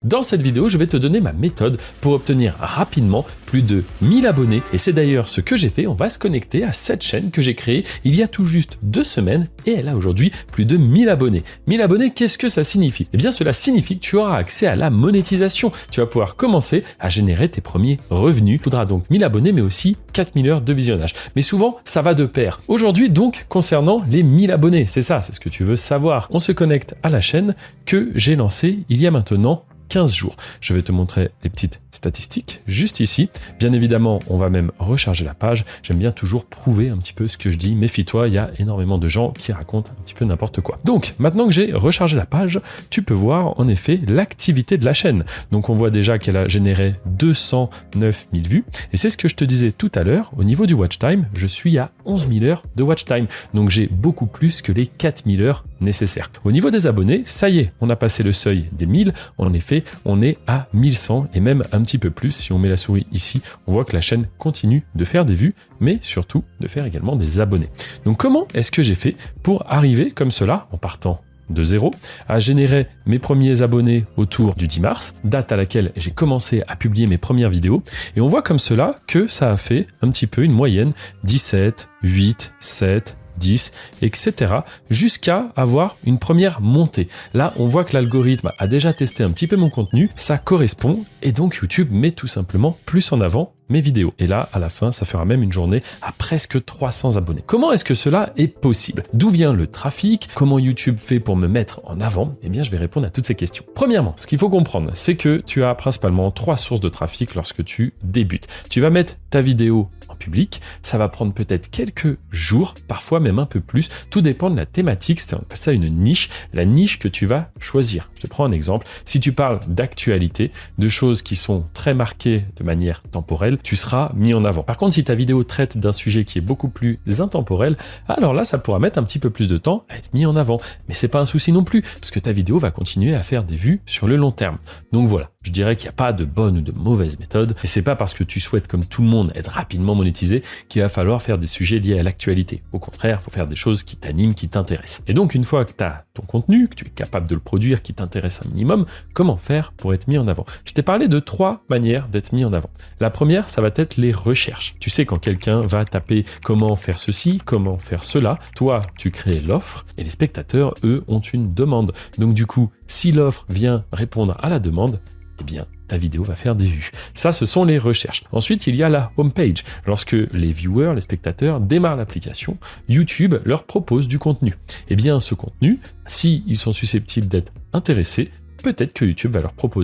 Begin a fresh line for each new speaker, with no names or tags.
Dans cette vidéo, je vais te donner ma méthode pour obtenir rapidement plus de 1000 abonnés. Et c'est d'ailleurs ce que j'ai fait. On va se connecter à cette chaîne que j'ai créée il y a tout juste 2 semaines et elle a aujourd'hui plus de 1000 abonnés. 1000 abonnés, qu'est-ce que ça signifie? Eh bien, cela signifie que tu auras accès à la monétisation. Tu vas pouvoir commencer à générer tes premiers revenus. Il faudra donc 1000 abonnés, mais aussi 4000 heures de visionnage. Mais souvent, ça va de pair. Aujourd'hui, donc, concernant les 1000 abonnés, c'est ce que tu veux savoir. On se connecte à la chaîne que j'ai lancée il y a maintenant 15 jours. Je vais te montrer les petites statistiques juste ici. Bien évidemment, on va même recharger la page. J'aime bien toujours prouver un petit peu ce que je dis. Méfie-toi, il y a énormément de gens qui racontent un petit peu n'importe quoi. Donc, maintenant que j'ai rechargé la page, tu peux voir en effet l'activité de la chaîne. Donc, on voit déjà qu'elle a généré 209 000 vues. Et c'est ce que je te disais tout à l'heure. Au niveau du watch time, je suis à 11 000 heures de watch time. Donc, j'ai beaucoup plus que les 4000 heures nécessaires. Au niveau des abonnés, ça y est, on a passé le seuil des 1000. En effet, on est à 1100 et même un petit peu plus. Si on met la souris ici, on voit que la chaîne continue de faire des vues, mais surtout de faire également des abonnés. Donc comment est-ce que j'ai fait pour arriver comme cela, en partant de zéro, à générer mes premiers abonnés autour du 10 mars, date à laquelle j'ai commencé à publier mes premières vidéos, et on voit comme cela que ça a fait un petit peu une moyenne 17, 8, 7, 10, etc. jusqu'à avoir une première montée. Là, on voit que l'algorithme a déjà testé un petit peu mon contenu, ça correspond, et donc YouTube met tout simplement plus en avant mes vidéos. Et là, à la fin, ça fera même une journée à presque 300 abonnés. Comment est-ce que cela est possible? D'où vient le trafic? Comment YouTube fait pour me mettre en avant? Eh bien, je vais répondre à toutes ces questions. Premièrement, ce qu'il faut comprendre, c'est que tu as principalement 3 sources de trafic lorsque tu débutes. Tu vas mettre ta vidéo en public, ça va prendre peut-être quelques jours, parfois même un peu plus, tout dépend de la thématique, on appelle ça une niche, la niche que tu vas choisir. Je te prends un exemple, si tu parles d'actualité, de choses qui sont très marquées de manière temporelle, tu seras mis en avant. Par contre, si ta vidéo traite d'un sujet qui est beaucoup plus intemporel, alors là, ça pourra mettre un petit peu plus de temps à être mis en avant. Mais c'est pas un souci non plus, parce que ta vidéo va continuer à faire des vues sur le long terme. Donc voilà, je dirais qu'il n'y a pas de bonne ou de mauvaise méthode, et c'est pas parce que tu souhaites, comme tout le monde, être rapidement monétisé qu'il va falloir faire des sujets liés à l'actualité. Au contraire, il faut faire des choses qui t'animent, qui t'intéressent. Et donc, une fois que tu as ton contenu, que tu es capable de le produire, qui t'intéresse un minimum, comment faire pour être mis en avant? Je t'ai parlé de 3 manières d'être mis en avant. La première, ça va être les recherches. Tu sais, quand quelqu'un va taper comment faire ceci, comment faire cela, toi, tu crées l'offre et les spectateurs, eux, ont une demande. Donc du coup, si l'offre vient répondre à la demande, eh bien, ta vidéo va faire des vues. Ça, ce sont les recherches. Ensuite, il y a la homepage. Lorsque les viewers, les spectateurs démarrent l'application, YouTube leur propose du contenu. Eh bien, ce contenu, s'ils sont susceptibles d'être intéressés, peut-être que YouTube va leur proposer